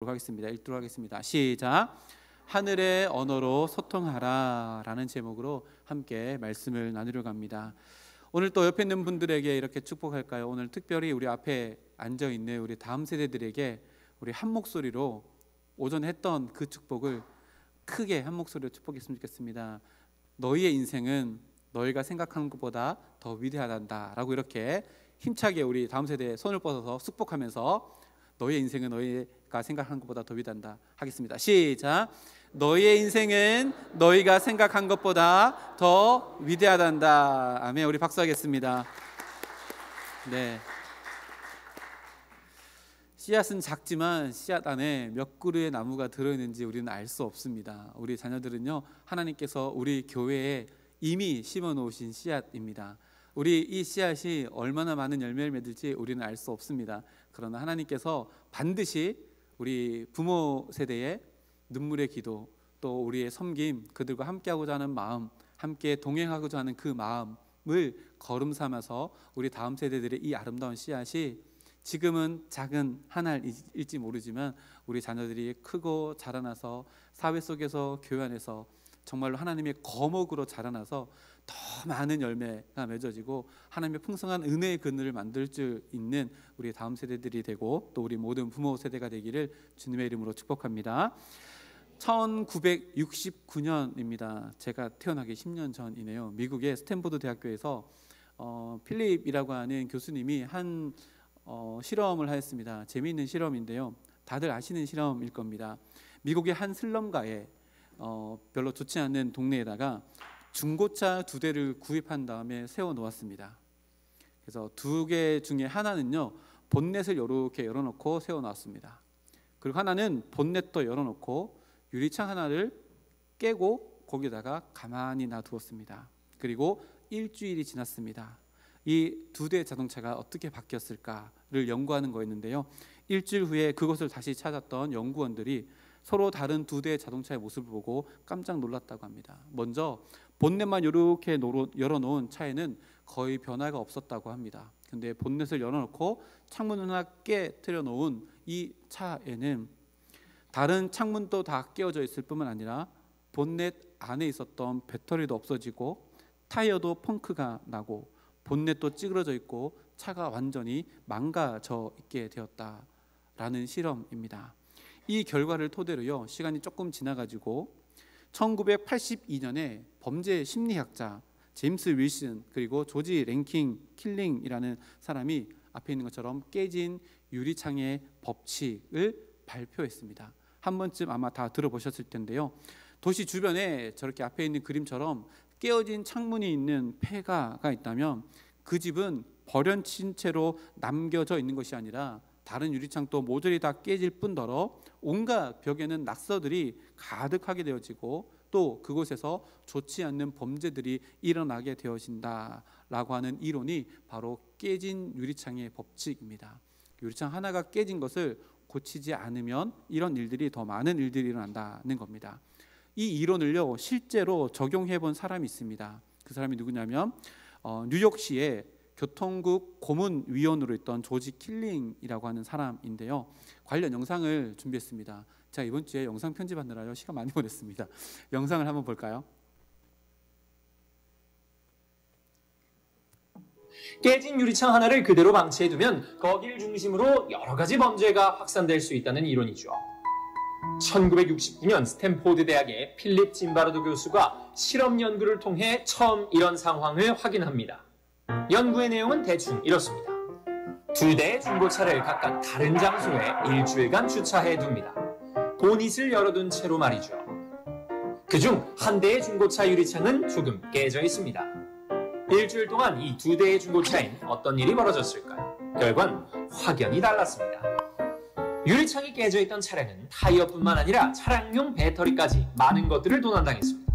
하겠습니다. 읽도록 하겠습니다. 시작. 하늘의 언어로 소통하라 라는 제목으로 함께 말씀을 나누려고 합니다. 오늘 또 옆에 있는 분들에게 이렇게 축복할까요? 오늘 특별히 우리 앞에 앉아있는 우리 다음 세대들에게 우리 한 목소리로 오전에 했던 그 축복을 크게 한 목소리로 축복했으면 좋겠습니다. 너희의 인생은 너희가 생각하는 것보다 더 위대하단다 라고 이렇게 힘차게 우리 다음 세대에 손을 뻗어서 축복하면서 너희의 인생은 너희가 생각한 것보다 더 위대하다 하겠습니다. 시작. 너희의 인생은 너희가 생각한 것보다 더 위대하단다. 아멘. 우리 박수하겠습니다. 네. 씨앗은 작지만 씨앗 안에 몇 그루의 나무가 들어있는지 우리는 알 수 없습니다. 우리 자녀들은요, 하나님께서 우리 교회에 이미 심어 놓으신 씨앗입니다. 우리 이 씨앗이 얼마나 많은 열매를 맺을지 우리는 알 수 없습니다. 그러나 하나님께서 반드시 우리 부모 세대의 눈물의 기도, 또 우리의 섬김, 그들과 함께하고자 하는 마음, 함께 동행하고자 하는 그 마음을 거름 삼아서 우리 다음 세대들의 이 아름다운 씨앗이 지금은 작은 한 알일지 모르지만 우리 자녀들이 크고 자라나서 사회 속에서, 교회 안에서 정말로 하나님의 거목으로 자라나서 더 많은 열매가 맺어지고 하나님의 풍성한 은혜의 그늘을 만들 수 있는 우리 다음 세대들이 되고 또 우리 모든 부모 세대가 되기를 주님의 이름으로 축복합니다. 1969년입니다. 제가 태어나기 10년 전이네요. 미국의 스탠포드 대학교에서 필립이라고 하는 교수님이 한 실험을 하였습니다. 재미있는 실험인데요, 다들 아시는 실험일 겁니다. 미국의 한 슬럼가에 별로 좋지 않은 동네에다가 중고차 2대를 구입한 다음에 세워 놓았습니다. 그래서 2개 중에 하나는요, 본넷을 이렇게 열어놓고 세워 놨습니다. 그리고 하나는 본넷도 열어놓고 유리창 하나를 깨고 거기다가 가만히 놔두었습니다. 그리고 일주일이 지났습니다. 이 2대 자동차가 어떻게 바뀌었을까를 연구하는 거였는데요, 일주일 후에 그것을 다시 찾았던 연구원들이 서로 다른 2대의 자동차의 모습을 보고 깜짝 놀랐다고 합니다. 먼저 본넷만 이렇게 열어놓은 차에는 거의 변화가 없었다고 합니다. 근데 본넷을 열어놓고 창문을 하나 깨트려 놓은 이 차에는 다른 창문도 다 깨어져 있을 뿐만 아니라 본넷 안에 있었던 배터리도 없어지고 타이어도 펑크가 나고 본넷도 찌그러져 있고 차가 완전히 망가져 있게 되었다라는 실험입니다. 이 결과를 토대로요, 시간이 조금 지나가지고 1982년에 범죄 심리학자 제임스 윌슨 그리고 조지 랭킹 킬링이라는 사람이 앞에 있는 것처럼 깨진 유리창의 법칙을 발표했습니다. 한 번쯤 아마 다 들어보셨을 텐데요, 도시 주변에 저렇게 앞에 있는 그림처럼 깨어진 창문이 있는 폐가가 있다면 그 집은 버려진 채로 남겨져 있는 것이 아니라 다른 유리창도 모조리 다 깨질 뿐더러 온갖 벽에는 낙서들이 가득하게 되어지고 또 그곳에서 좋지 않는 범죄들이 일어나게 되어진다라고 하는 이론이 바로 깨진 유리창의 법칙입니다. 유리창 하나가 깨진 것을 고치지 않으면 이런 일들이 더 많은 일들이 일어난다는 겁니다. 이 이론을요, 실제로 적용해 본 사람이 있습니다. 그 사람이 누구냐면 뉴욕시의 교통국 고문위원으로 있던 조지 킬링이라고 하는 사람인데요, 관련 영상을 준비했습니다. 제가 이번 주에 영상 편집하느라요 시간 많이 보냈습니다. 영상을 한번 볼까요? 깨진 유리창 하나를 그대로 방치해두면 거길 중심으로 여러 가지 범죄가 확산될 수 있다는 이론이죠. 1969년 스탠포드 대학의 필립 짐바르도 교수가 실험 연구를 통해 처음 이런 상황을 확인합니다. 연구의 내용은 대충 이렇습니다. 2대의 중고차를 각각 다른 장소에 일주일간 주차해 둡니다. 보닛을 열어둔 채로 말이죠. 그중 한 대의 중고차 유리창은 조금 깨져 있습니다. 일주일 동안 이 2대의 중고차엔 어떤 일이 벌어졌을까요? 결과는 확연히 달랐습니다. 유리창이 깨져 있던 차량은 타이어뿐만 아니라 차량용 배터리까지 많은 것들을 도난당했습니다.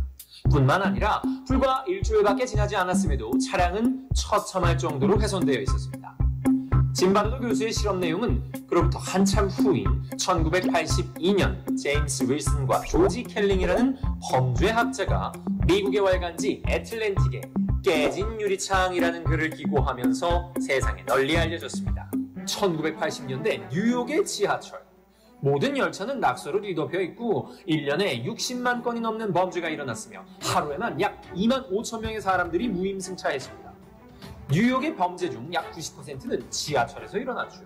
뿐만 아니라 불과 일주일밖에 지나지 않았음에도 차량은 처참할 정도로 훼손되어 있었습니다. 짐바르도 교수의 실험 내용은 그로부터 한참 후인 1982년 제임스 윌슨과 조지 켈링이라는 범죄학자가 미국의 월간지 애틀랜틱에 깨진 유리창이라는 글을 기고하면서 세상에 널리 알려졌습니다. 1980년대 뉴욕의 지하철, 모든 열차는 낙서로 뒤덮여 있고 1년에 60만 건이 넘는 범죄가 일어났으며 하루에만 약 2만 5천 명의 사람들이 무임승차했습니다. 뉴욕의 범죄 중 약 90%는 지하철에서 일어났죠.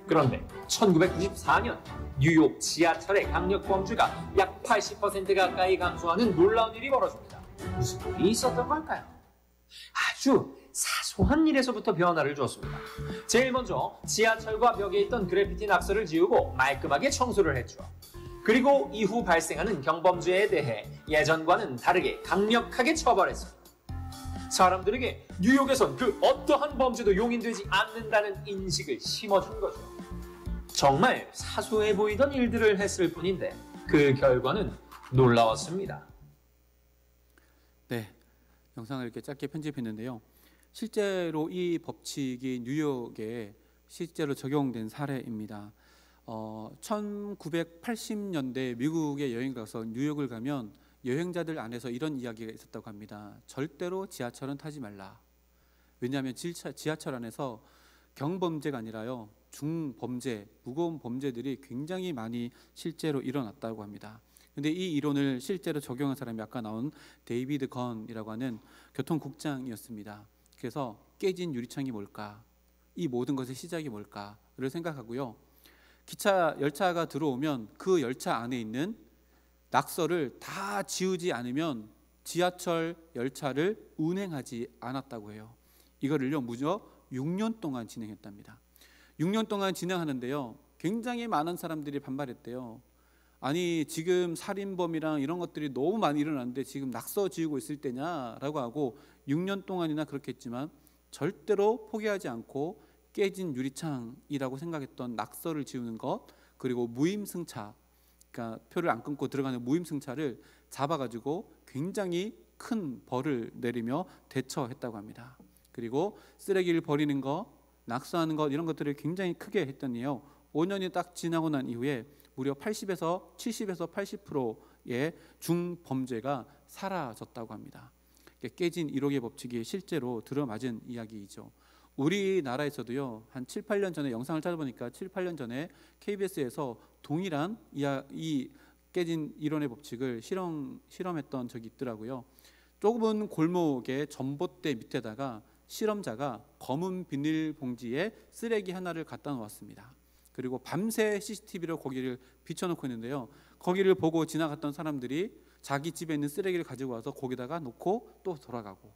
그런데 1994년 뉴욕 지하철의 강력 범죄가 약 80% 가까이 감소하는 놀라운 일이 벌어집니다. 무슨 일이 있었던 걸까요? 아주 사소한 일에서부터 변화를 줬습니다. 제일 먼저 지하철과 벽에 있던 그래피티 낙서를 지우고 말끔하게 청소를 했죠. 그리고 이후 발생하는 경범죄에 대해 예전과는 다르게 강력하게 처벌했습니다. 사람들에게 뉴욕에선 그 어떠한 범죄도 용인되지 않는다는 인식을 심어준 거죠. 정말 사소해 보이던 일들을 했을 뿐인데 그 결과는 놀라웠습니다. 네, 영상을 이렇게 짧게 편집했는데요. 실제로 이 법칙이 뉴욕에 실제로 적용된 사례입니다. 1980년대 미국에 여행 가서 뉴욕을 가면 여행자들 안에서 이런 이야기가 있었다고 합니다. 절대로 지하철은 타지 말라. 왜냐하면 지하철 안에서 경범죄가 아니라요, 중범죄, 무거운 범죄들이 굉장히 많이 실제로 일어났다고 합니다. 근데 이 이론을 실제로 적용한 사람이 아까 나온 데이비드 건이라고 하는 교통국장이었습니다. 그래서 깨진 유리창이 뭘까? 이 모든 것의 시작이 뭘까를 생각하고요. 열차가 들어오면 그 열차 안에 있는 낙서를 다 지우지 않으면 지하철 열차를 운행하지 않았다고 해요. 이거를요 무려 6년 동안 진행했답니다. 6년 동안 진행하는데요, 굉장히 많은 사람들이 반발했대요. 아니 지금 살인범이랑 이런 것들이 너무 많이 일어났는데 지금 낙서 지우고 있을 때냐라고 하고 6년 동안이나 그렇게 했지만 절대로 포기하지 않고 깨진 유리창이라고 생각했던 낙서를 지우는 것, 그리고 무임승차, 그러니까 표를 안 끊고 들어가는 무임승차를 잡아가지고 굉장히 큰 벌을 내리며 대처했다고 합니다. 그리고 쓰레기를 버리는 것, 낙서하는 것, 이런 것들을 굉장히 크게 했더니요 5년이 딱 지나고 난 이후에 무려 70에서 80%의 중범죄가 사라졌다고 합니다. 깨진 1억의 법칙이 실제로 들어맞은 이야기이죠. 우리나라에서도요 한 7, 8년 전에 영상을 찾아보니까 7, 8년 전에 KBS에서 동일한 이 깨진 1원의 법칙을 실험했던 적이 있더라고요. 좁은 골목의 전봇대 밑에다가 실험자가 검은 비닐봉지에 쓰레기 하나를 갖다 놓았습니다. 그리고 밤새 CCTV로 거기를 비춰놓고 있는데요, 거기를 보고 지나갔던 사람들이 자기 집에 있는 쓰레기를 가지고 와서 거기다가 놓고 또 돌아가고,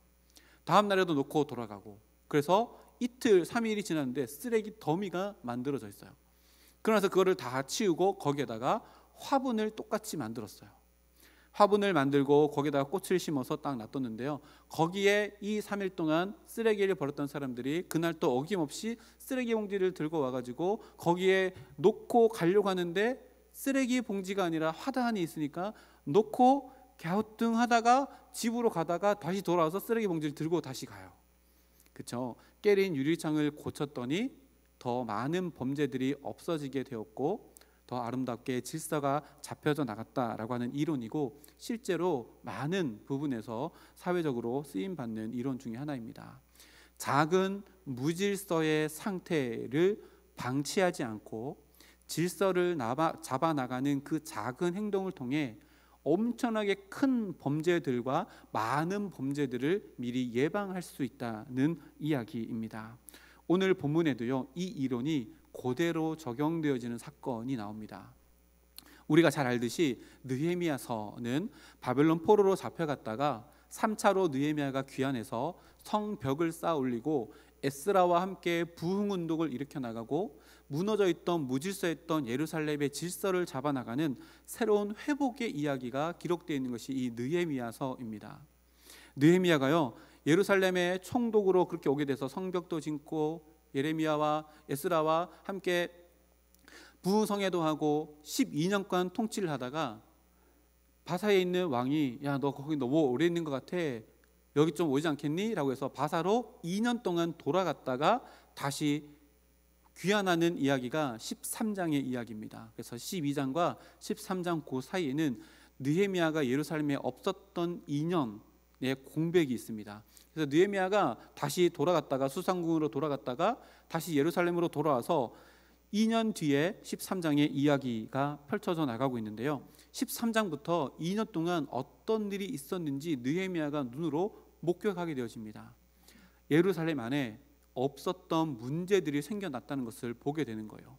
다음 날에도 놓고 돌아가고, 그래서 이틀, 3일이 지났는데 쓰레기 더미가 만들어져 있어요. 그러면서 그거를 다 치우고 거기에다가 화분을 똑같이 만들었어요. 화분을 만들고 거기다가 꽃을 심어서 딱 놔뒀는데요, 거기에 이 3일 동안 쓰레기를 버렸던 사람들이 그날 또 어김없이 쓰레기 봉지를 들고 와가지고 거기에 놓고 가려고 하는데 쓰레기 봉지가 아니라 화단이 있으니까 놓고 갸우뚱하다가 집으로 가다가 다시 돌아와서 쓰레기 봉지를 들고 다시 가요. 그렇죠? 깨진 유리창을 고쳤더니 더 많은 범죄들이 없어지게 되었고 더 아름답게 질서가 잡혀져 나갔다라고 하는 이론이고, 실제로 많은 부분에서 사회적으로 쓰임받는 이론 중에 하나입니다. 작은 무질서의 상태를 방치하지 않고 질서를 잡아나가는 그 작은 행동을 통해 엄청나게 큰 범죄들과 많은 범죄들을 미리 예방할 수 있다는 이야기입니다. 오늘 본문에도요 이 이론이 그대로 적용되어지는 사건이 나옵니다. 우리가 잘 알듯이 느헤미야서는 바벨론 포로로 잡혀갔다가 3차로 느헤미야가 귀환해서 성벽을 쌓아 올리고 에스라와 함께 부흥운동을 일으켜 나가고 무너져 있던 무질서했던 예루살렘의 질서를 잡아나가는 새로운 회복의 이야기가 기록되어 있는 것이 이 느헤미야서입니다. 느헤미야가요 예루살렘의 총독으로 그렇게 오게 돼서 성벽도 짓고 예레미야와 에스라와 함께 부흥성회도 하고 12년간 통치를 하다가 바사에 있는 왕이 야 너 거기 너무 오래 있는 것 같아, 여기 좀 오지 않겠니? 라고 해서 바사로 2년 동안 돌아갔다가 다시 귀환하는 이야기가 13장의 이야기입니다. 그래서 12장과 13장 그 사이에는 느헤미야가 예루살렘에 없었던 2년의 공백이 있습니다. 그래서 느헤미야가 다시 돌아갔다가 수상궁으로 돌아갔다가 다시 예루살렘으로 돌아와서 2년 뒤에 13장의 이야기가 펼쳐져 나가고 있는데요. 13장부터 2년 동안 어떤 일이 있었는지 느헤미야가 눈으로 목격하게 되어집니다. 예루살렘 안에 없었던 문제들이 생겨났다는 것을 보게 되는 거예요.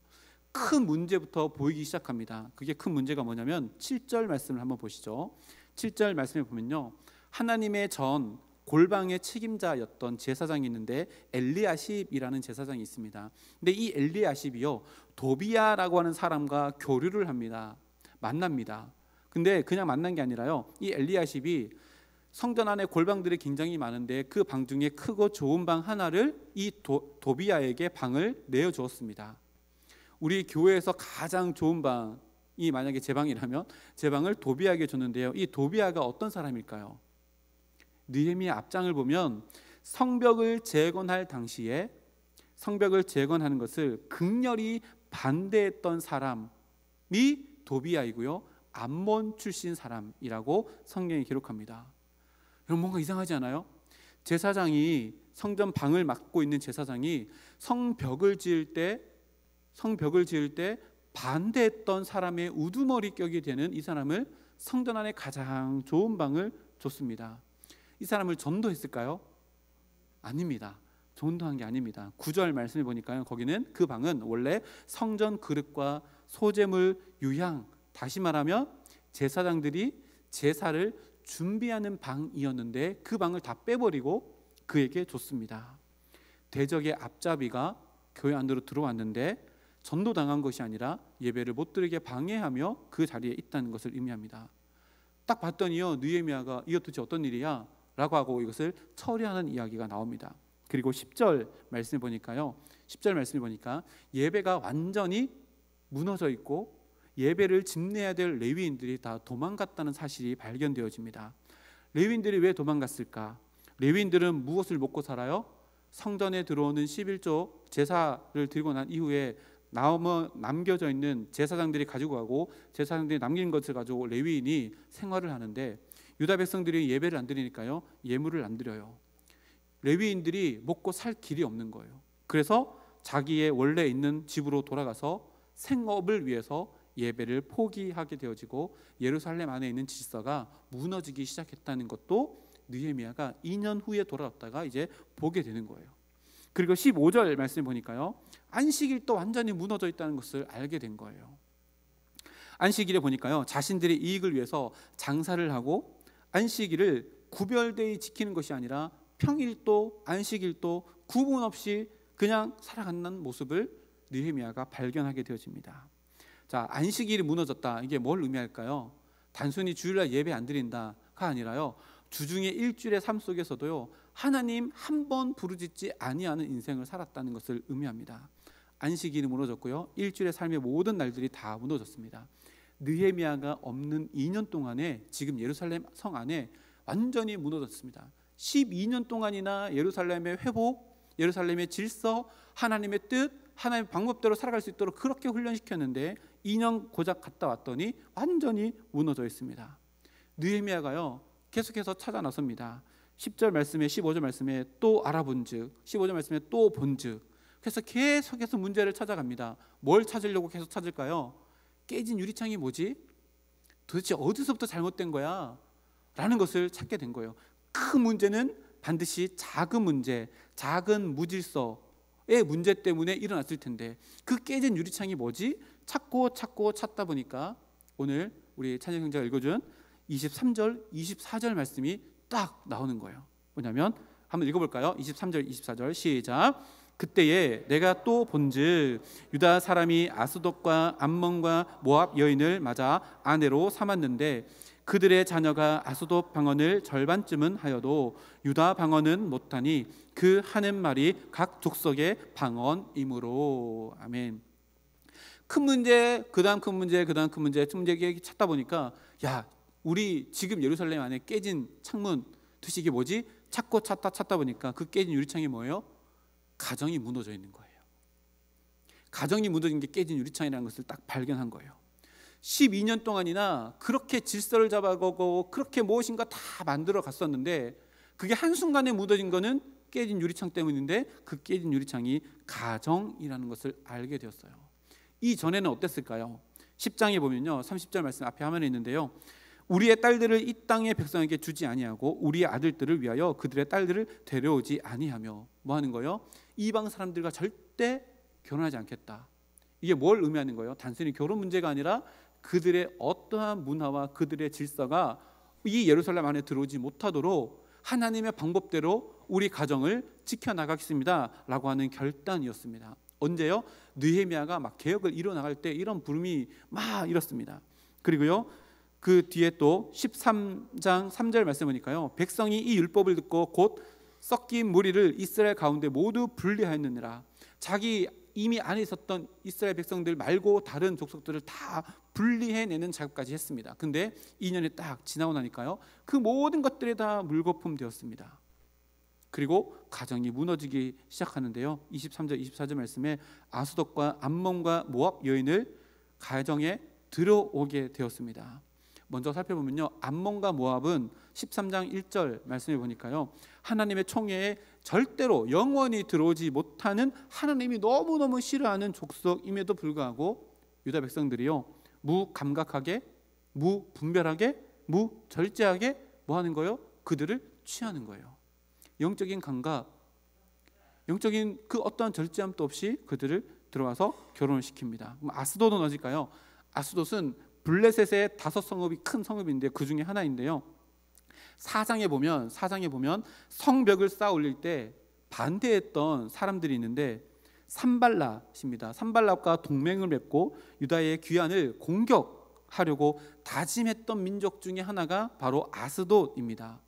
큰 문제부터 보이기 시작합니다. 그게 큰 문제가 뭐냐면 7절 말씀을 한번 보시죠. 7절 말씀을 보면요, 하나님의 전 골방의 책임자였던 제사장이 있는데 엘리야십이라는 제사장이 있습니다. 근데 이 엘리야십이요, 도비야라고 하는 사람과 교류를 합니다. 만납니다. 근데 그냥 만난 게 아니라요, 이 엘리야십이 성전 안에 골방들이 굉장히 많은데 그 방 중에 크고 좋은 방 하나를 이 도비야에게 방을 내어주었습니다. 우리 교회에서 가장 좋은 방이 만약에 제 방이라면 제 방을 도비야에게 줬는데요, 이 도비야가 어떤 사람일까요? 느헤미야 앞장을 보면 성벽을 재건할 당시에 성벽을 재건하는 것을 극렬히 반대했던 사람이 도비야이고요, 암몬 출신 사람이라고 성경이 기록합니다. 여러분, 뭔가 이상하지 않아요? 제사장이, 성전 방을 맡고 있는 제사장이 성벽을 지을 때 반대했던 사람의 우두머리 격이 되는 이 사람을 성전 안에 가장 좋은 방을 줬습니다. 이 사람을 전도했을까요? 아닙니다. 전도한 게 아닙니다. 9절 말씀을 보니까요, 거기는 그 방은 원래 성전 그릇과 소재물 유향, 다시 말하면 제사장들이 제사를 준비하는 방이었는데 그 방을 다 빼버리고 그에게 줬습니다. 대적의 앞잡이가 교회 안으로 들어왔는데 전도당한 것이 아니라 예배를 못 드리게 방해하며 그 자리에 있다는 것을 의미합니다. 딱 봤더니요, 느헤미야가 이것 도대체 어떤 일이야? 라고 하고 이것을 처리하는 이야기가 나옵니다. 그리고 10절 말씀을 보니까요, 10절 말씀을 보니까 예배가 완전히 무너져 있고 예배를 집례해야 될 레위인들이 다 도망갔다는 사실이 발견되어집니다. 레위인들이 왜 도망갔을까? 레위인들은 무엇을 먹고 살아요? 성전에 들어오는 11조 제사를 드리고 난 이후에 남겨져 있는 제사장들이 가지고 가고 제사장들이 남긴 것을 가지고 레위인이 생활을 하는데, 유다 백성들이 예배를 안 드리니까요, 예물을 안 드려요. 레위인들이 먹고 살 길이 없는 거예요. 그래서 자기의 원래 있는 집으로 돌아가서 생업을 위해서 예배를 포기하게 되어지고 예루살렘 안에 있는 질서가 무너지기 시작했다는 것도 느헤미야가 2년 후에 돌아왔다가 이제 보게 되는 거예요. 그리고 15절 말씀 보니까요, 안식일도 완전히 무너져 있다는 것을 알게 된 거예요. 안식일에 보니까요, 자신들의 이익을 위해서 장사를 하고 안식일을 구별되이 지키는 것이 아니라 평일도 안식일도 구분 없이 그냥 살아가는 모습을 느헤미야가 발견하게 되어집니다. 자, 안식일이 무너졌다. 이게 뭘 의미할까요? 단순히 주일날 예배 안 드린다가 아니라요, 주중에 일주일의 삶 속에서도요, 하나님 한 번 부르짖지 아니하는 인생을 살았다는 것을 의미합니다. 안식일이 무너졌고요, 일주일의 삶의 모든 날들이 다 무너졌습니다. 느헤미야가 없는 2년 동안에 지금 예루살렘 성 안에 완전히 무너졌습니다. 12년 동안이나 예루살렘의 회복, 예루살렘의 질서, 하나님의 뜻, 하나님의 방법대로 살아갈 수 있도록 그렇게 훈련시켰는데 2년 고작 갔다 왔더니 완전히 무너져 있습니다. 느헤미야가요, 계속해서 찾아 나섭니다. 10절 말씀에 15절 말씀에 또 알아본즉, 15절 말씀에 또 본즉, 그래서 계속해서 문제를 찾아갑니다. 뭘 찾으려고 계속 찾을까요? 깨진 유리창이 뭐지? 도대체 어디서부터 잘못된 거야? 라는 것을 찾게 된 거예요. 큰 문제는 반드시 작은 문제, 작은 무질서의 문제 때문에 일어났을 텐데 그 깨진 유리창이 뭐지? 찾고 찾다 보니까 오늘 우리 찬양 형제가 읽어준 23절, 24절 말씀이 딱 나오는 거예요. 뭐냐면 한번 읽어볼까요? 23절, 24절 시작. 그때에 내가 또 본즉 유다 사람이 아스돗과 암몬과 모압 여인을 맞아 아내로 삼았는데 그들의 자녀가 아스돗 방언을 절반쯤은 하여도 유다 방언은 못하니 그 하는 말이 각 족속의 방언이므로. 아멘. 큰 문제, 그다음 큰 문제, 그다음 큰 문제, 찾다 보니까 야, 우리 지금 예루살렘 안에 깨진 창문 도대체 이게 뭐지? 찾고 찾다 보니까 그 깨진 유리창이 뭐예요? 가정이 무너져 있는 거예요. 가정이 무너진 게 깨진 유리창이라는 것을 딱 발견한 거예요. 12년 동안이나 그렇게 질서를 잡아가고 그렇게 무엇인가 다 만들어 갔었는데 그게 한순간에 무너진 거는 깨진 유리창 때문인데 그 깨진 유리창이 가정이라는 것을 알게 되었어요. 이전에는 어땠을까요? 10장에 보면요, 30절 말씀 앞에 화면에 있는데요, 우리의 딸들을 이 땅의 백성에게 주지 아니하고 우리의 아들들을 위하여 그들의 딸들을 데려오지 아니하며, 뭐 하는 거예요? 이방 사람들과 절대 결혼하지 않겠다. 이게 뭘 의미하는 거예요? 단순히 결혼 문제가 아니라 그들의 어떠한 문화와 그들의 질서가 이 예루살렘 안에 들어오지 못하도록 하나님의 방법대로 우리 가정을 지켜나가겠습니다 라고 하는 결단이었습니다. 언제요? 느헤미야가 막 개혁을 이뤄나갈 때 이런 부름이 막 일었습니다. 그리고요, 그 뒤에 또 13장 3절 말씀 보니까요, 백성이 이 율법을 듣고 곧 섞인 무리를 이스라엘 가운데 모두 분리하였느니라. 자기 이미 안에 있었던 이스라엘 백성들 말고 다른 족속들을 다 분리해내는 작업까지 했습니다. 근데 2년이 딱 지나고 나니까요, 그 모든 것들이 다 물거품 되었습니다. 그리고 가정이 무너지기 시작하는데요, 23절 24절 말씀에 아스돗과 암몬과 모압 여인을 가정에 들어오게 되었습니다. 먼저 살펴보면요, 암몬과 모압은 13장 1절 말씀을 보니까요, 하나님의 총회에 절대로 영원히 들어오지 못하는, 하나님이 너무너무 싫어하는 족속임에도 불구하고 유다 백성들이요, 무감각하게, 무분별하게, 무절제하게 뭐 하는 거예요? 그들을 취하는 거예요. 영적인 감각, 영적인 그 어떠한 절제함도 없이 그들을 들어와서 결혼을 시킵니다. 그럼 아스돗은 어딜까요? 아스돗은 블레셋의 5성읍이 큰 성읍인데 그 중에 하나인데요, 사장에 보면 성벽을 쌓아 올릴 때 반대했던 사람들이 있는데 산발랏입니다. 산발랏과 동맹을 맺고 유다의 귀환을 공격하려고 다짐했던 민족 중에 하나가 바로 아스돗입니다.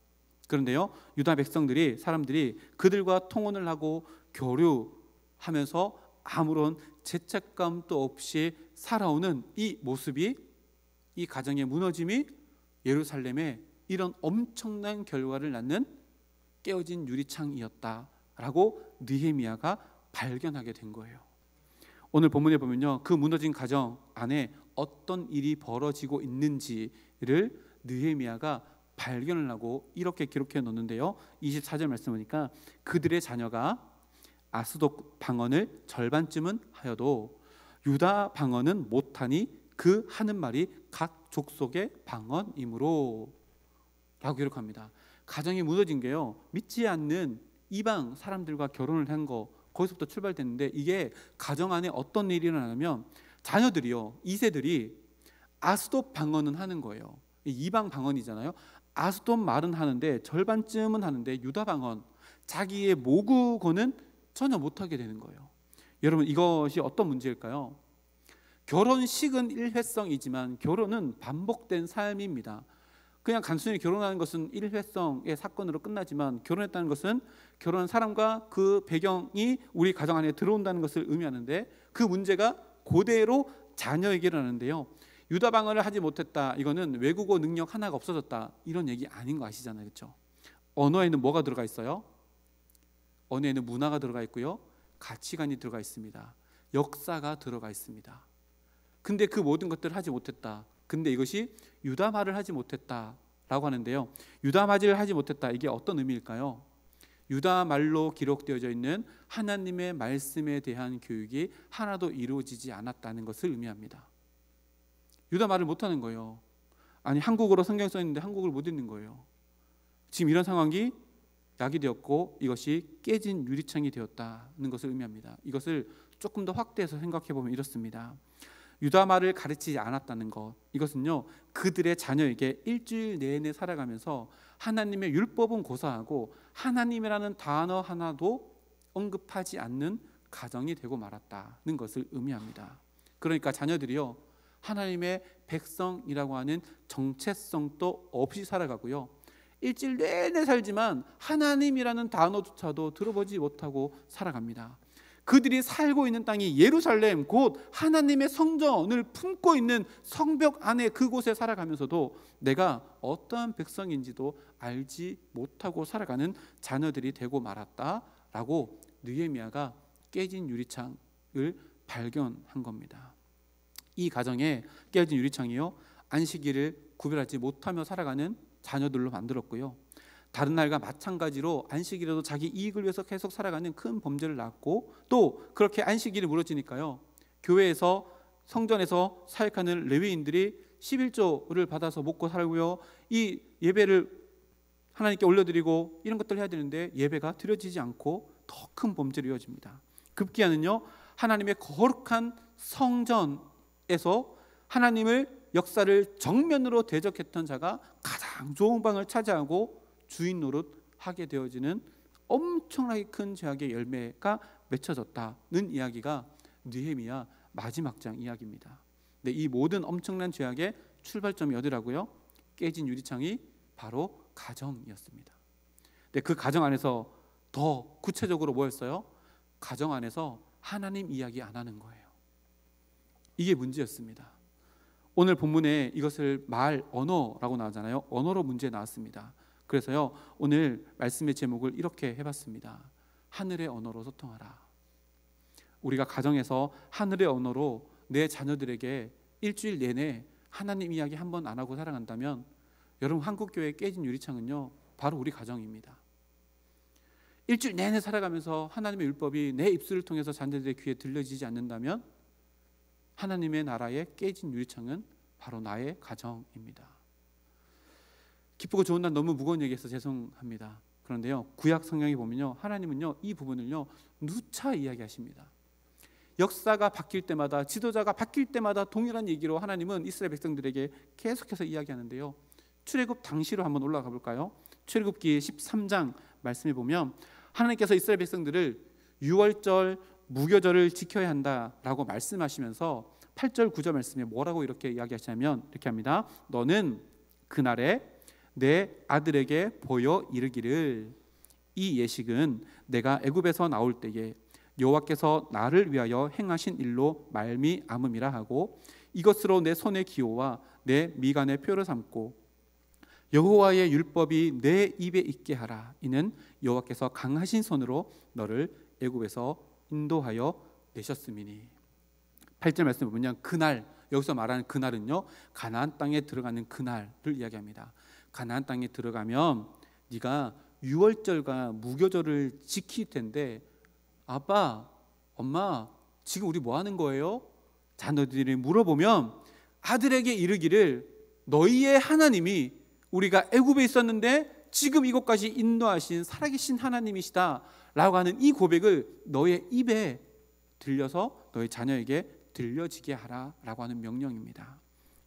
그런데요, 유다 백성들이, 사람들이 그들과 통혼을 하고 교류하면서 아무런 죄책감도 없이 살아오는 이 모습이, 이 가정의 무너짐이 예루살렘에 이런 엄청난 결과를 낳는 깨어진 유리창이었다라고 느헤미야가 발견하게 된 거예요. 오늘 본문에 보면요, 그 무너진 가정 안에 어떤 일이 벌어지고 있는지를 느헤미야가 발견을 하고 이렇게 기록해 놓는데요, 24절 말씀 보니까 그들의 자녀가 아스돗 방언을 절반쯤은 하여도 유다 방언은 못하니 그 하는 말이 각 족속의 방언이므로 라고 기록합니다. 가정이 무너진 게요, 믿지 않는 이방 사람들과 결혼을 한 거, 거기서부터 출발됐는데, 이게 가정 안에 어떤 일이 일어나냐면 자녀들이요, 2세들이 아스돗 방언은 하는 거예요. 이방 방언이잖아요. 아스돗 말은 하는데 절반쯤은 하는데 유다 방언, 자기의 모국어는 전혀 못하게 되는 거예요. 여러분, 이것이 어떤 문제일까요? 결혼식은 일회성이지만 결혼은 반복된 삶입니다. 그냥 단순히 결혼하는 것은 일회성의 사건으로 끝나지만, 결혼했다는 것은 결혼한 사람과 그 배경이 우리 가정 안에 들어온다는 것을 의미하는데, 그 문제가 그대로 자녀에게 일어나는데요, 유다 방언을 하지 못했다, 이거는 외국어 능력 하나가 없어졌다, 이런 얘기 아닌 거 아시잖아요, 그렇죠? 언어에는 뭐가 들어가 있어요? 언어에는 문화가 들어가 있고요, 가치관이 들어가 있습니다. 역사가 들어가 있습니다. 근데 그 모든 것들을 하지 못했다. 근데 이것이 유다 말을 하지 못했다라고 하는데요, 유다 말을 하지 못했다, 이게 어떤 의미일까요? 유다 말로 기록되어져 있는 하나님의 말씀에 대한 교육이 하나도 이루어지지 않았다는 것을 의미합니다. 유다 말을 못하는 거예요. 아니, 한국어로 성경 써 있는데 한국어를 못 읽는 거예요. 지금 이런 상황이 야기되었고 이것이 깨진 유리창이 되었다는 것을 의미합니다. 이것을 조금 더 확대해서 생각해 보면 이렇습니다. 유다 말을 가르치지 않았다는 것, 이것은요, 그들의 자녀에게 일주일 내내 살아가면서 하나님의 율법은 고사하고 하나님이라는 단어 하나도 언급하지 않는 가정이 되고 말았다는 것을 의미합니다. 그러니까 자녀들이요, 하나님의 백성이라고 하는 정체성도 없이 살아가고요, 일주일 내내 살지만 하나님이라는 단어조차도 들어보지 못하고 살아갑니다. 그들이 살고 있는 땅이 예루살렘, 곧 하나님의 성전을 품고 있는 성벽 안에 그곳에 살아가면서도 내가 어떠한 백성인지도 알지 못하고 살아가는 자녀들이 되고 말았다라고 느헤미야가 깨진 유리창을 발견한 겁니다. 이 가정에 깨진 유리창이요, 안식일을 구별하지 못하며 살아가는 자녀들로 만들었고요, 다른 날과 마찬가지로 안식일에도 자기 이익을 위해서 계속 살아가는 큰 범죄를 낳았고, 또 그렇게 안식일이 무너지니까요, 교회에서 성전에서 사역하는 레위인들이 11조를 받아서 먹고 살고요. 이 예배를 하나님께 올려드리고 이런 것들을 해야 되는데 예배가 드려지지 않고 더 큰 범죄로 이어집니다. 급기야는요, 하나님의 거룩한 성전에서 하나님을 역사를 정면으로 대적했던 자가 가장 좋은 방을 차지하고 주인 노릇하게 되어지는 엄청나게 큰 죄악의 열매가 맺혀졌다는 이야기가 느헤미야 마지막 장 이야기입니다. 근데 이 모든 엄청난 죄악의 출발점이 어디라고요? 깨진 유리창이 바로 가정이었습니다. 근데 그 가정 안에서 더 구체적으로 뭐였어요? 가정 안에서 하나님 이야기 안 하는 거예요. 이게 문제였습니다. 오늘 본문에 이것을 말, 언어라고 나오잖아요. 언어로 문제 나왔습니다. 그래서요, 오늘 말씀의 제목을 이렇게 해봤습니다. 하늘의 언어로 소통하라. 우리가 가정에서 하늘의 언어로 내 자녀들에게 일주일 내내 하나님 이야기 한 번 안 하고 살아간다면 여러분, 한국교회의 깨진 유리창은요, 바로 우리 가정입니다. 일주일 내내 살아가면서 하나님의 율법이 내 입술을 통해서 자녀들의 귀에 들려지지 않는다면 하나님의 나라의 깨진 유리창은 바로 나의 가정입니다. 기쁘고 좋은 날 너무 무거운 얘기해서 죄송합니다. 그런데요, 구약 성경에 보면요, 하나님은요 이 부분을요 누차 이야기하십니다. 역사가 바뀔 때마다, 지도자가 바뀔 때마다 동일한 얘기로 하나님은 이스라엘 백성들에게 계속해서 이야기하는데요, 출애굽 당시로 한번 올라가 볼까요? 출애굽기 13장 말씀에 보면 하나님께서 이스라엘 백성들을 유월절, 무교절을 지켜야 한다라고 말씀하시면서 8절 9절 말씀에 뭐라고 이렇게 이야기하시냐면 이렇게 합니다. 너는 그날에 내 아들에게 보여 이르기를, 이 예식은 내가 애굽에서 나올 때에 여호와께서 나를 위하여 행하신 일로 말미암음이라 하고, 이것으로 내 손의 기호와 내 미간의 표를 삼고 여호와의 율법이 내 입에 있게 하라. 이는 여호와께서 강하신 손으로 너를 애굽에서 인도하여 내셨음이니. 8절 말씀을 보면 그날, 여기서 말하는 그날은요, 가나안 땅에 들어가는 그날을 이야기합니다. 가나안 땅에 들어가면 네가 유월절과 무교절을 지킬 텐데, 아빠, 엄마, 지금 우리 뭐 하는 거예요? 자녀들이 물어보면 아들에게 이르기를, 너희의 하나님이 우리가 애굽에 있었는데 지금 이곳까지 인도하신 살아계신 하나님이시다 라고 하는 이 고백을 너의 입에 들려서 너희 자녀에게 들려지게 하라 라고 하는 명령입니다.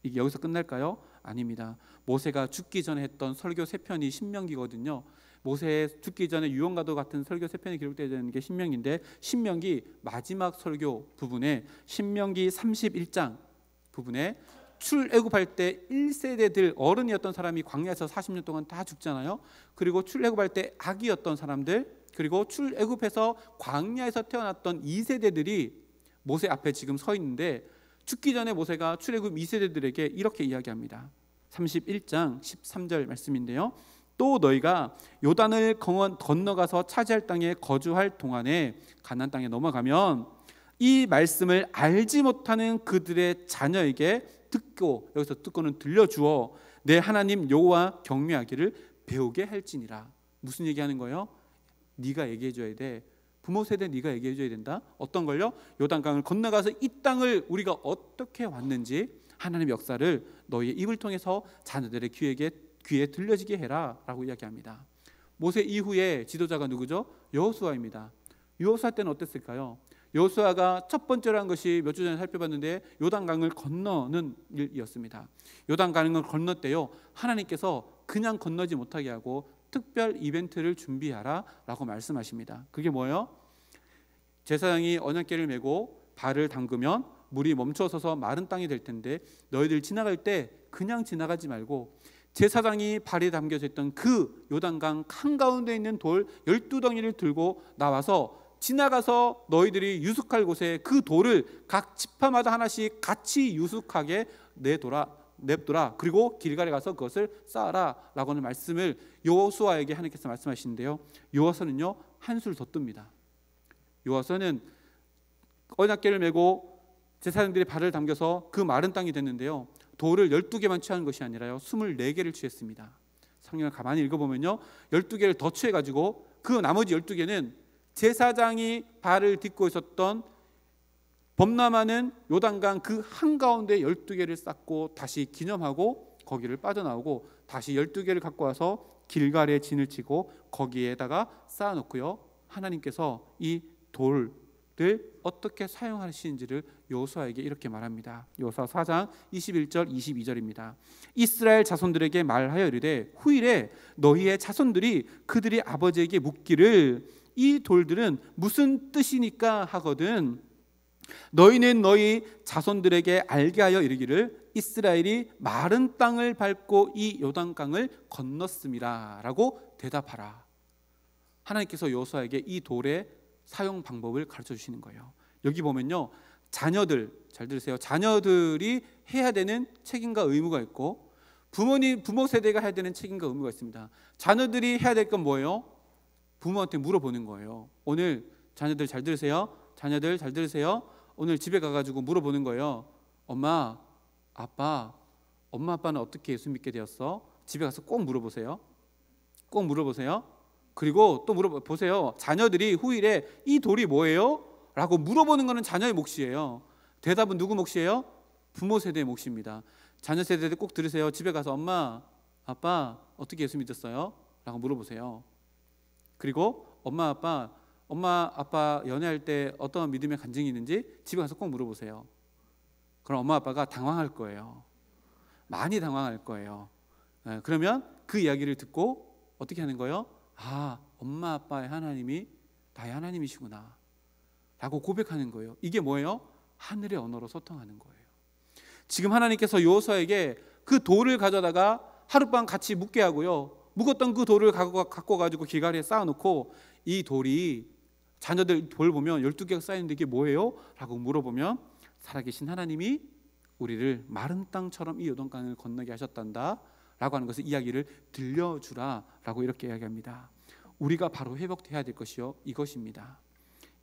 이게 여기서 끝날까요? 아닙니다. 모세가 죽기 전에 했던 설교 3편이 신명기거든요. 모세 죽기 전에 유언과도 같은 설교 3편이 기록되어 있는 게 신명기인데, 신명기 마지막 설교 부분에 신명기 31장 부분에 출애굽할 때 1세대들, 어른이었던 사람이 광야에서 40년 동안 다 죽잖아요. 그리고 출애굽할 때 아기였던 사람들, 그리고 출애굽해서 광야에서 태어났던 2세대들이 모세 앞에 지금 서 있는데, 죽기 전에 모세가 출애굽 2세대들에게 이렇게 이야기합니다. 31장 13절 말씀인데요, 또 너희가 요단을 건너가서 차지할 땅에 거주할 동안에 가나안 땅에 넘어가면 이 말씀을 알지 못하는 그들의 자녀에게 듣고, 여기서 듣고는 들려주어 내 하나님 여호와 경외하기를 배우게 할지니라. 무슨 얘기하는 거예요? 네가 얘기해줘야 돼. 부모 세대 네가 얘기해줘야 된다. 어떤 걸요? 요단강을 건너가서 이 땅을 우리가 어떻게 왔는지 하나님의 역사를 너희의 입을 통해서 자녀들의 귀에 들려지게 해라 라고 이야기합니다. 모세 이후에 지도자가 누구죠? 여호수아입니다. 여호수아 때는 어땠을까요? 여호수아가 첫 번째로 한 것이 몇 주 전에 살펴봤는데 요단강을 건너는 일이었습니다. 요단강을 건넜대요. 하나님께서 그냥 건너지 못하게 하고 특별 이벤트를 준비하라 라고 말씀하십니다. 그게 뭐예요? 제사장이 언약궤를 메고 발을 담그면 물이 멈춰서서 마른 땅이 될 텐데, 너희들 지나갈 때 그냥 지나가지 말고 제사장이 발에 담겨져 있던 그 요단강 한가운데 있는 돌 12덩이를 들고 나와서 지나가서 너희들이 유숙할 곳에 그 돌을 각 지파마다 하나씩 같이 유숙하게 냅둬라. 그리고 길갈에 가서 그것을 쌓아라 라고 하는 말씀을 여호수아에게 하나님께서 말씀하시는데요, 여호수아는요 한술 더 뜹니다. 여호수아는 언약궤를 메고 제사장들이 발을 담겨서 그 마른 땅이 됐는데요, 돌을 12개만 취하는 것이 아니라요 24개를 취했습니다. 성경을 가만히 읽어보면요 12개를 더 취해가지고 그 나머지 12개는 제사장이 발을 딛고 있었던 범람하는 요단강 그 한가운데 12개를 쌓고 다시 기념하고 거기를 빠져나오고 다시 12개를 갖고 와서 길갈에 진을 치고 거기에다가 쌓아놓고요, 하나님께서 이 돌을 어떻게 사용하시는지를 여호수아에게 이렇게 말합니다. 여호수아 4장 21절 22절입니다. 이스라엘 자손들에게 말하여 이르되 후일에 너희의 자손들이 그들의 아버지에게 묻기를 이 돌들은 무슨 뜻이니까 하거든 너희는 너희 자손들에게 알게 하여 이르기를 이스라엘이 마른 땅을 밟고 이 요단강을 건넜음이라 라고 대답하라. 하나님께서 여호수아에게 이 돌의 사용 방법을 가르쳐 주시는 거예요. 여기 보면요, 자녀들, 잘 들으세요. 자녀들이 해야 되는 책임과 의무가 있고 부모 세대가 해야 되는 책임과 의무가 있습니다. 자녀들이 해야 될 건 뭐예요? 부모한테 물어보는 거예요. 오늘 자녀들 잘 들으세요. 자녀들 잘 들으세요. 오늘 집에 가가지고 물어보는 거예요. 엄마, 아빠는 어떻게 예수 믿게 되었어? 집에 가서 꼭 물어보세요. 꼭 물어보세요. 그리고 또 물어보세요. 자녀들이 후일에 이 돌이 뭐예요? 라고 물어보는 것은 자녀의 몫이에요. 대답은 누구 몫이에요? 부모 세대의 몫입니다. 자녀 세대들 꼭 들으세요. 집에 가서 엄마, 아빠 어떻게 예수 믿었어요? 라고 물어보세요. 그리고 엄마 아빠 연애할 때 어떤 믿음의 간증이 있는지 집에 가서 꼭 물어보세요. 그럼 엄마 아빠가 당황할 거예요. 많이 당황할 거예요. 그러면 그 이야기를 듣고 어떻게 하는 거예요? 아, 엄마 아빠의 하나님이 나의 하나님이시구나 라고 고백하는 거예요. 이게 뭐예요? 하늘의 언어로 소통하는 거예요. 지금 하나님께서 여호수아에게 그 돌을 가져다가 하룻밤 같이 묵게 하고요, 묵었던 그 돌을 갖고 가지고 길갈에 쌓아놓고 이 돌이 자녀들 돌 보면 12개가 쌓이는데 이게 뭐예요? 라고 물어보면 살아계신 하나님이 우리를 마른 땅처럼 이 요단강을 건너게 하셨단다 라고 하는 것을 이야기를 들려주라 라고 이렇게 이야기합니다. 우리가 바로 회복해야 될 것이요 이것입니다.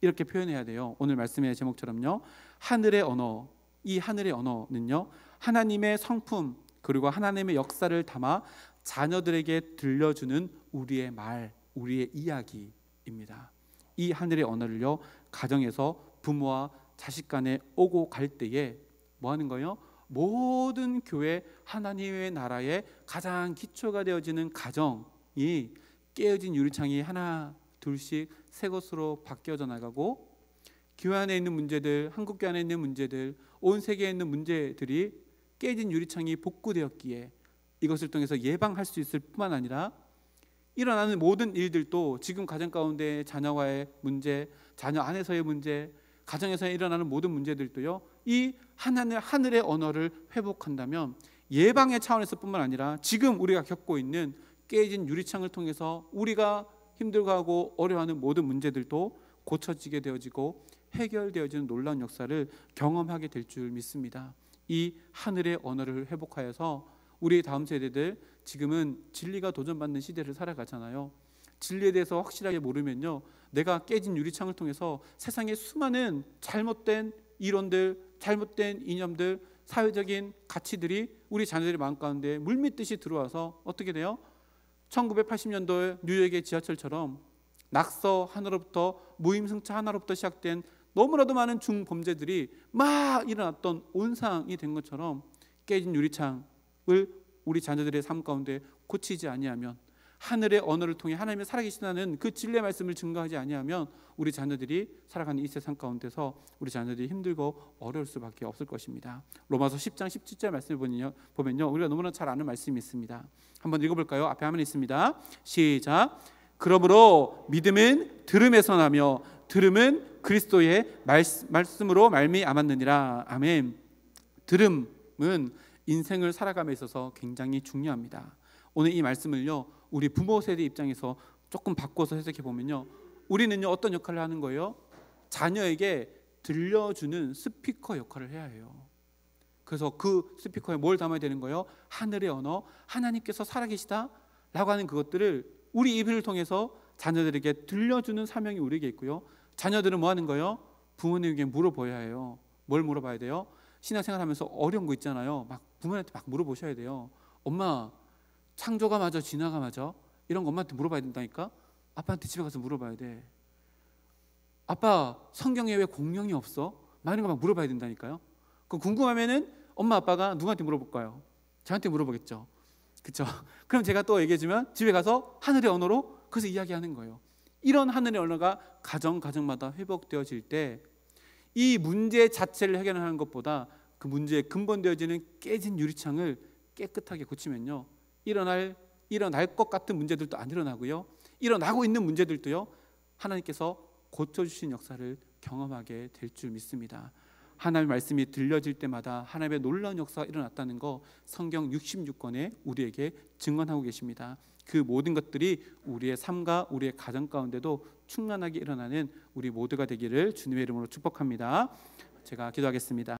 이렇게 표현해야 돼요. 오늘 말씀의 제목처럼요, 하늘의 언어, 이 하늘의 언어는요 하나님의 성품 그리고 하나님의 역사를 담아 자녀들에게 들려주는 우리의 말, 우리의 이야기입니다. 이 하늘의 언어를요 가정에서 부모와 자식 간에 오고 갈 때에 뭐 하는 거예요? 모든 교회 하나님의 나라의 가장 기초가 되어지는 가정이 깨어진 유리창이 하나 둘씩 새 것으로 바뀌어져 나가고 교회 안에 있는 문제들, 한국교회 안에 있는 문제들, 온 세계에 있는 문제들이 깨진 유리창이 복구되었기에 이것을 통해서 예방할 수 있을 뿐만 아니라 일어나는 모든 일들도 지금 가정 가운데 자녀와의 문제, 자녀 안에서의 문제, 가정에서 일어나는 모든 문제들도요 이 하늘의 언어를 회복한다면 예방의 차원에서 뿐만 아니라 지금 우리가 겪고 있는 깨진 유리창을 통해서 우리가 힘들어하고 어려워하는 모든 문제들도 고쳐지게 되어지고 해결되어지는 놀라운 역사를 경험하게 될 줄 믿습니다. 이 하늘의 언어를 회복하여서 우리 다음 세대들, 지금은 진리가 도전받는 시대를 살아가잖아요. 진리에 대해서 확실하게 모르면요 내가 깨진 유리창을 통해서 세상의 수많은 잘못된 이론들, 잘못된 이념들, 사회적인 가치들이 우리 자녀들의 마음 가운데 물밀듯이 들어와서 어떻게 돼요? 1980년도에 뉴욕의 지하철처럼 낙서 하나로부터 무임승차 하나로부터 시작된 너무나도 많은 중범죄들이 막 일어났던 온상이 된 것처럼 깨진 유리창을 우리 자녀들의 삶 가운데 고치지 아니하면, 하늘의 언어를 통해 하나님의 살아계시다는 그 진리의 말씀을 증거하지 아니하면 우리 자녀들이 살아가는 이 세상 가운데서 우리 자녀들이 힘들고 어려울 수밖에 없을 것입니다. 로마서 10장 17절 말씀을 보면요 우리가 너무나 잘 아는 말씀이 있습니다. 한번 읽어볼까요? 앞에 화면에 있습니다. 시작. 그러므로 믿음은 들음에서 나며 들음은 그리스도의 말씀으로 말미암았느니라. 아멘. 들음은 인생을 살아감에 있어서 굉장히 중요합니다. 오늘 이 말씀을요 우리 부모 세대 입장에서 조금 바꿔서 해석해 보면요 우리는요 어떤 역할을 하는 거예요? 자녀에게 들려주는 스피커 역할을 해야 해요. 그래서 그 스피커에 뭘 담아야 되는 거예요? 하늘의 언어, 하나님께서 살아계시다 라고 하는 그것들을 우리 입을 통해서 자녀들에게 들려주는 사명이 우리에게 있고요, 자녀들은 뭐 하는 거예요? 부모님에게 물어봐야 해요. 뭘 물어봐야 돼요? 신앙생활 하면서 어려운 거 있잖아요. 막 부모님한테 막 물어보셔야 돼요. 엄마, 창조가 맞아, 진화가 맞아? 이런 거 엄마한테 물어봐야 된다니까? 아빠한테 집에 가서 물어봐야 돼. 아빠, 성경에 왜 공룡이 없어? 막 이런 거 막 물어봐야 된다니까요. 그 궁금하면은 엄마 아빠가 누구한테 물어볼까요? 저한테 물어보겠죠. 그렇죠? 그럼 제가 또 얘기해주면 집에 가서 하늘의 언어로 그래서 이야기하는 거예요. 이런 하늘의 언어가 가정마다 회복되어질 때 이 문제 자체를 해결하는 것보다 그 문제에 근본되어지는 깨진 유리창을 깨끗하게 고치면요, 일어날 것 같은 문제들도 안 일어나고요, 일어나고 있는 문제들도요, 하나님께서 고쳐주신 역사를 경험하게 될 줄 믿습니다. 하나님의 말씀이 들려질 때마다 하나님의 놀라운 역사가 일어났다는 거 성경 66권에 우리에게 증언하고 계십니다. 그 모든 것들이 우리의 삶과 우리의 가정 가운데도 충만하게 일어나는 우리 모두가 되기를 주님의 이름으로 축복합니다. 제가 기도하겠습니다.